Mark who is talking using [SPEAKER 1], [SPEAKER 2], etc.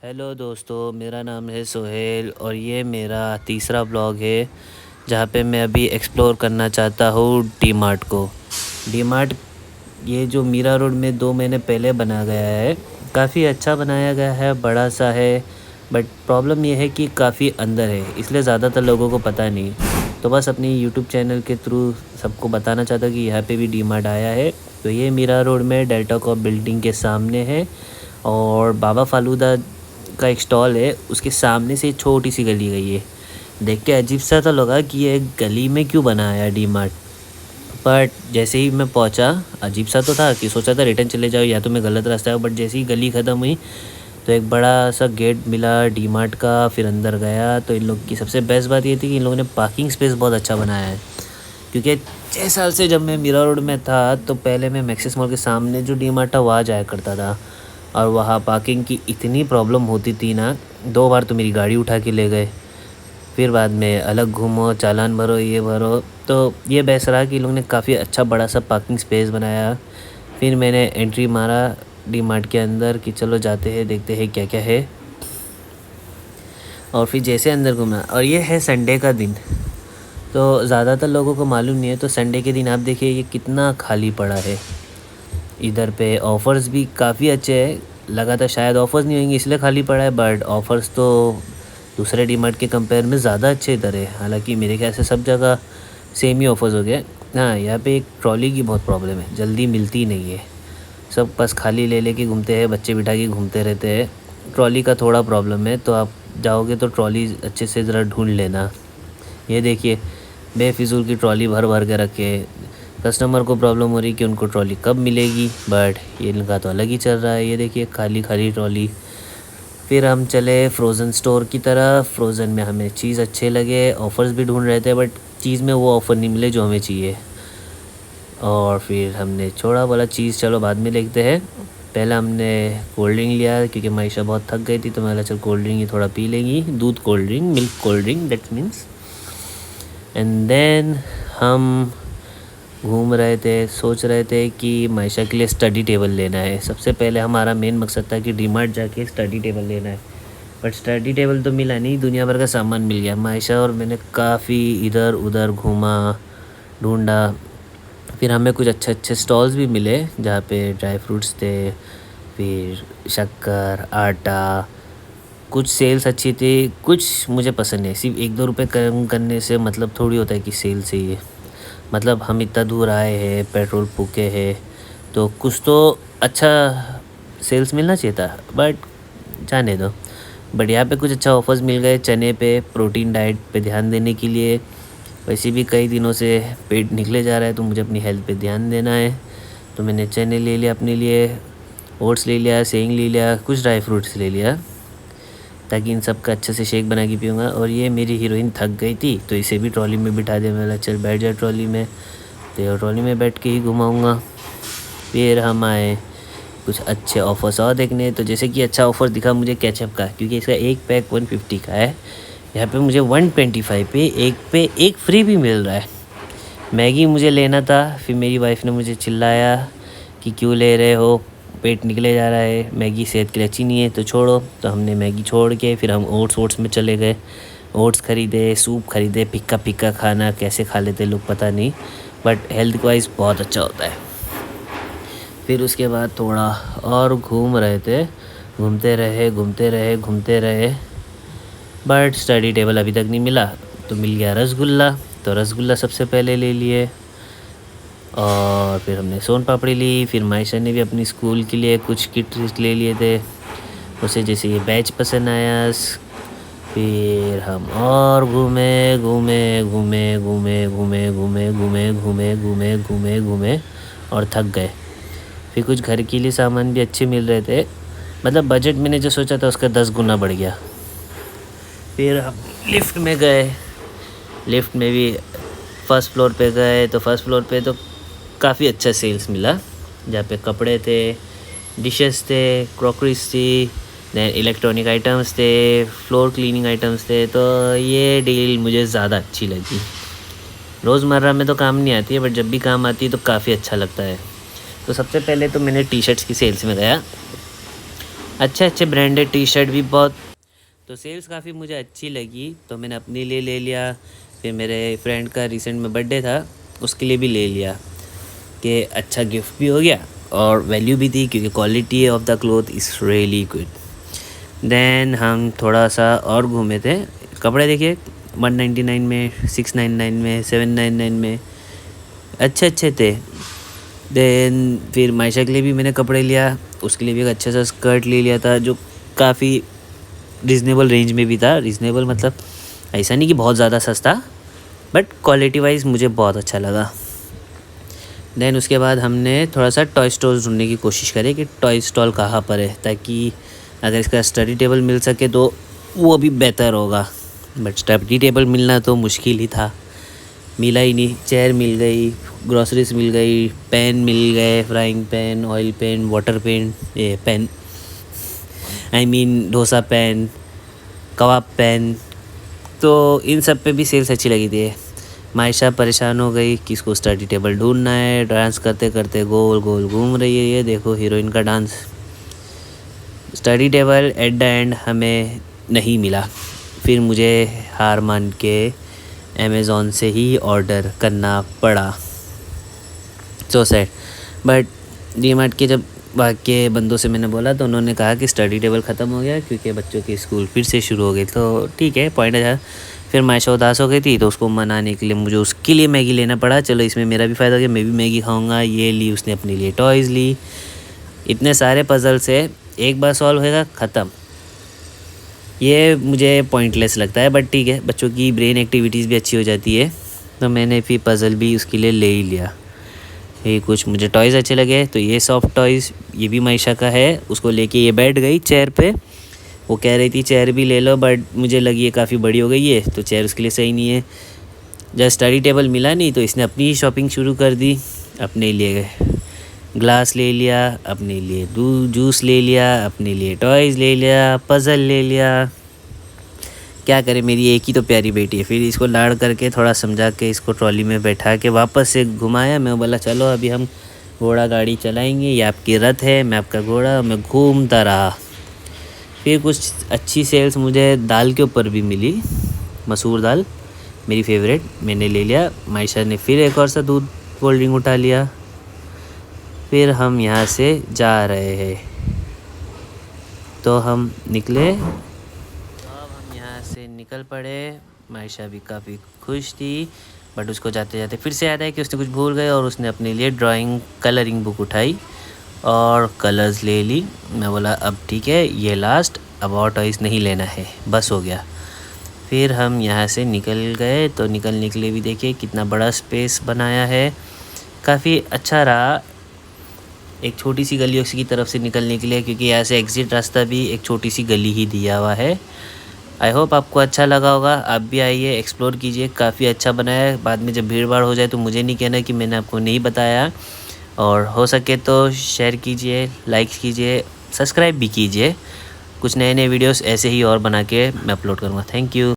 [SPEAKER 1] Hello दोस्तों, मेरा नाम है सोहेल और ये मेरा तीसरा ब्लॉग है जहाँ पे मैं अभी एक्सप्लोर करना चाहता हूँ डी मार्ट को। डी मार्ट ये जो मीरा रोड में 2 महीने पहले बना गया है, काफ़ी अच्छा बनाया गया है, बड़ा सा है। बट प्रॉब्लम ये है कि काफ़ी अंदर है, इसलिए ज़्यादातर लोगों को पता नहीं। तो बस अपनी यूट्यूब चैनल के थ्रू सबको बताना चाहता हूँ कि यहाँ पे भी डी मार्ट आया है। तो ये मीरा रोड में डेल्टा कॉप बिल्डिंग के सामने है और बाबा फालूदा का एक स्टॉल है, उसके सामने से छोटी सी गली गई है। देख के अजीब सा तो लगा कि ये गली में क्यों बनाया डी मार्ट। बट जैसे ही मैं पहुंचा, अजीब सा तो था कि सोचा था रिटर्न चले जाओ या तो मैं गलत रास्ता है। बट जैसे ही गली ख़त्म हुई तो एक बड़ा सा गेट मिला डी मार्ट का, फिर अंदर गया तो इन लोग की सबसे बेस्ट बात ये थी कि इन लोगों ने पार्किंग स्पेस बहुत अच्छा बनाया है। क्योंकि 6 साल से जब मैं मीरा रोड में था तो पहले मैं मैक्सिस मॉल के सामने जो डी मार्ट था वहाँ जाया करता था और वहाँ पार्किंग की इतनी प्रॉब्लम होती थी ना, 2 बार तो मेरी गाड़ी उठा के ले गए। फिर बाद में अलग घूमो, चालान भरो, ये भरो। तो ये बहस रहा कि लोग ने काफ़ी अच्छा बड़ा सा पार्किंग स्पेस बनाया। फिर मैंने एंट्री मारा डी मार्ट के अंदर कि चलो जाते हैं, देखते हैं क्या क्या है। और फिर जैसे अंदर घूमा, और ये है संडे का दिन, तो ज़्यादातर लोगों को मालूम नहीं है। तो संडे के दिन आप देखिए ये कितना खाली पड़ा है। इधर पे ऑफ़र्स भी काफ़ी अच्छे हैं, लगा था शायद ऑफ़र्स नहीं होंगे इसलिए खाली पड़ा है, बट ऑफ़र्स तो दूसरे डीमार्ट के कंपेयर में ज़्यादा अच्छे इधर है। हालांकि मेरे ख्याल से सब जगह सेम ही ऑफ़र्स हो गए। हाँ, यहाँ पे एक ट्रॉली की बहुत प्रॉब्लम है, जल्दी मिलती नहीं है। सब बस खाली ले लेके घूमते हैं, बच्चे बिठा के घूमते रहते हैं। ट्रॉली का थोड़ा प्रॉब्लम है, तो आप जाओगे तो ट्रॉली अच्छे से ज़रा ढूंढ लेना। ये देखिए बेफिज़ूल की ट्रॉली भर भर के रखे। कस्टमर को प्रॉब्लम हो रही कि उनको ट्रॉली कब मिलेगी, बट ये इनका तो अलग ही चल रहा है। ये देखिए खाली खाली ट्रॉली। फिर हम चले फ्रोज़न स्टोर की तरफ। फ्रोज़न में हमें चीज़ अच्छे लगे, ऑफ़र्स भी ढूंढ रहे थे, बट चीज़ में वो ऑफ़र नहीं मिले जो हमें चाहिए। और फिर हमने छोड़ा, बोला चीज़ चलो बाद में देखते हैं। पहले हमने कोल्ड ड्रिंक लिया क्योंकि मायशा बहुत थक गई थी, तो मैं बोला चल कोल्ड ड्रिंक ही थोड़ा पी लेंगी, दूध cold drink, milk cold drink that means. And then हम घूम रहे थे, सोच रहे थे कि मायशा के लिए स्टडी टेबल लेना है। सबसे पहले हमारा मेन मकसद था कि डी मार्ट जाके स्टडी टेबल लेना है, बट स्टडी टेबल तो मिला नहीं, दुनिया भर का सामान मिल गया। मायशा और मैंने काफ़ी इधर उधर घूमा, ढूंढा। फिर हमें कुछ अच्छे अच्छे स्टॉल्स भी मिले जहाँ पे ड्राई फ्रूट्स थे, फिर शक्कर, आटा। कुछ सेल्स अच्छी थी, कुछ मुझे पसंद नहीं। सिर्फ 1-2 रुपये कम करने से मतलब थोड़ी होता है कि सेल से ही है। मतलब हम इतना दूर आए हैं, पेट्रोल फूके हैं, तो कुछ तो अच्छा सेल्स मिलना चाहिए था, बट जाने दो। बट यहाँ पे कुछ अच्छा ऑफर्स मिल गए चने पे, प्रोटीन डाइट पे ध्यान देने के लिए। वैसे भी कई दिनों से पेट निकले जा रहा है तो मुझे अपनी हेल्थ पे ध्यान देना है। तो मैंने चने ले लिया अपने लिए, ओट्स ले लिया, सेंग ले लिया, कुछ ड्राई फ्रूट्स ले लिया, ताकि इन सब का अच्छे से शेक बना के पीऊँगा। और ये मेरी हीरोइन थक गई थी तो इसे भी ट्रॉली में बिठा दिया। मैं बोला चल बैठ जा ट्रॉली में, तो ट्रॉली में बैठ के ही घुमाऊँगा। फिर हम आए कुछ अच्छे ऑफ़र्स और देखने, तो जैसे कि अच्छा ऑफ़र दिखा मुझे केचप का, क्योंकि इसका एक पैक 150 का है। यहाँ पे मुझे 125 पे एक फ्री भी मिल रहा है। मैगी मुझे लेना था, फिर मेरी वाइफ़ ने मुझे चिल्लाया कि क्यों ले रहे हो, पेट निकले जा रहा है, मैगी सेहत के लिए अच्छी नहीं है, तो छोड़ो। तो हमने मैगी छोड़ के फिर हम ओट्स में चले गए। ओट्स ख़रीदे, सूप ख़रीदे, फिक्का फिक्का खाना कैसे खा लेते लोग पता नहीं, बट हेल्थ वाइज बहुत अच्छा होता है। फिर उसके बाद थोड़ा और घूम रहे थे, घूमते रहे, बट स्टडी टेबल अभी तक नहीं मिला। तो मिल गया रसगुल्ला, तो रसगुल्ला सबसे पहले ले लिए। और फिर हमने सोन पापड़ी ली। फिर मायशा ने भी अपनी स्कूल के लिए कुछ किट ले लिए थे, उसे जैसे ये बैच पसंद आया। फिर हम और घूमे और थक गए। फिर कुछ घर के लिए सामान भी अच्छे मिल रहे थे, मतलब बजट मैंने जो सोचा था उसका 10 गुना बढ़ गया। फिर हम लिफ्ट में गए, लिफ्ट में भी फर्स्ट फ्लोर पे गए, तो फर्स्ट फ्लोर पे तो काफ़ी अच्छा सेल्स मिला, जहाँ पे कपड़े थे, डिशेस थे, क्रॉकरीज थी, दैन इलेक्ट्रॉनिक आइटम्स थे, फ्लोर क्लीनिंग आइटम्स थे। तो ये डील मुझे ज़्यादा अच्छी लगी। रोज़मर्रा में तो काम नहीं आती है, बट जब भी काम आती है तो काफ़ी अच्छा लगता है। तो सबसे पहले तो मैंने टी शर्ट्स की सेल्स में गया। अच्छे अच्छे ब्रांडेड टी शर्ट भी बहुत। तो सेल्स काफ़ी मुझे अच्छी लगी, तो मैंने अपने लिए ले लिया। फिर मेरे फ्रेंड का रिसेंट में बर्थडे था, उसके लिए भी ले लिया कि अच्छा गिफ्ट भी हो गया और वैल्यू भी थी, क्योंकि quality of the cloth is really good. Then हम थोड़ा सा और घूमे थे। कपड़े देखिए 199 में, 699 में, 799 में, अच्छे अच्छे थे। देन फिर मायशा के लिए भी मैंने कपड़े लिया, उसके लिए भी एक अच्छा सा स्कर्ट ले लिया था जो काफ़ी रिजनेबल रेंज में भी था। रिजनेबल मतलब ऐसा नहीं कि बहुत ज़्यादा सस्ता, बट क्वालिटी वाइज मुझे बहुत अच्छा लगा। देन उसके बाद हमने थोड़ा सा टॉय स्टॉल ढूंढने की कोशिश करी कि टॉय स्टॉल कहाँ पर है, ताकि अगर इसका स्टडी टेबल मिल सके तो वो भी बेहतर होगा। बट स्टडी टेबल मिलना तो मुश्किल ही था, मिला ही नहीं। चेयर मिल गई, ग्रॉसरीज मिल गई, पेन मिल गए, frying pan, oil pan, water pan, ये pan I mean dosa pan, kebab pan. तो इन सब पे भी सेल्स अच्छी लगी थी। मायशा परेशान हो गई कि इसको स्टडी टेबल ढूंढना है, डांस करते करते गोल गोल घूम रही है। ये देखो हीरोइन का dance. Study table at the end हमें नहीं मिला। फिर मुझे हार मान के अमेज़ॉन से ही ऑर्डर करना पड़ा। So sad. बट डीमार्ट के जब बाकी बंदों से मैंने बोला तो उन्होंने कहा कि स्टडी टेबल ख़त्म हो गया क्योंकि बच्चों के स्कूल फिर से शुरू हो गए। तो ठीक है, पॉइंट है। फिर मायशा उदास हो गई थी, तो उसको मनाने के लिए मुझे उसके लिए मैगी लेना पड़ा। चलो इसमें मेरा भी फ़ायदा हो गया, मैं भी मैगी खाऊंगा। ये ली उसने अपने लिए टॉयज़ ली। इतने सारे पज़ल से एक बार सॉल्व होएगा, ख़त्म। ये मुझे पॉइंटलेस लगता है, बट ठीक है, बच्चों की ब्रेन एक्टिविटीज़ भी अच्छी हो जाती है। तो मैंने फिर पज़ल भी उसके लिए ले ही लिया। ये कुछ मुझे टॉयज़ अच्छे लगे, तो ये सॉफ्ट टॉयज़ ये भी मायशा का है। उसको लेके ये बैठ गई चेयर पे। वो कह रही थी चेयर भी ले लो, बट मुझे लगी ये काफ़ी बड़ी हो गई है, तो चेयर उसके लिए सही नहीं है। जब स्टडी टेबल मिला नहीं तो इसने अपनी ही शॉपिंग शुरू कर दी। अपने लिए ग्लास ले लिया, अपने लिए जूस ले लिया, अपने लिए टॉयज़ ले लिया, पज़ल ले लिया। क्या करे, मेरी एक ही तो प्यारी बेटी है। फिर इसको लाड़ करके थोड़ा समझा के इसको ट्रॉली में बैठा के वापस से घुमाया। मैं बोला चलो अभी हम घोड़ा गाड़ी चलाएंगे, ये आपकी रथ है, मैं आपका घोड़ा। मैं घूमता रहा। फिर कुछ अच्छी सेल्स मुझे दाल के ऊपर भी मिली, मसूर दाल मेरी फेवरेट, मैंने ले लिया। मायशा ने फिर एक और सा दूध कोल्ड ड्रिंक उठा लिया। फिर हम यहाँ से जा रहे हैं, तो हम निकले। अब हम यहाँ से निकल पड़े। मायशा भी काफ़ी खुश थी, बट उसको जाते जाते फिर से याद आया कि उसने कुछ भूल गए, और उसने अपने लिए ड्राइंग कलरिंग बुक उठाई और कलर्स ले ली। मैं बोला अब ठीक है, ये लास्ट, अब और टॉयज़ नहीं लेना है, बस हो गया। फिर हम यहाँ से निकल गए। तो निकलने के लिए भी देखिए कितना बड़ा स्पेस बनाया है, काफ़ी अच्छा रहा। एक छोटी सी गली उसकी तरफ से निकलने के लिए, क्योंकि यहाँ से एग्ज़िट रास्ता भी एक छोटी सी गली ही दिया हुआ है। आई होप आपको अच्छा लगा होगा। आप भी आइए, एक्सप्लोर कीजिए, काफ़ी अच्छा बनाया है। बाद में जब भीड़ भाड़ हो जाए तो मुझे नहीं कहना कि मैंने आपको नहीं बताया। और हो सके तो शेयर कीजिए, लाइक कीजिए, सब्सक्राइब भी कीजिए। कुछ नए नए वीडियोस ऐसे ही और बना के मैं अपलोड करूँगा। Thank you.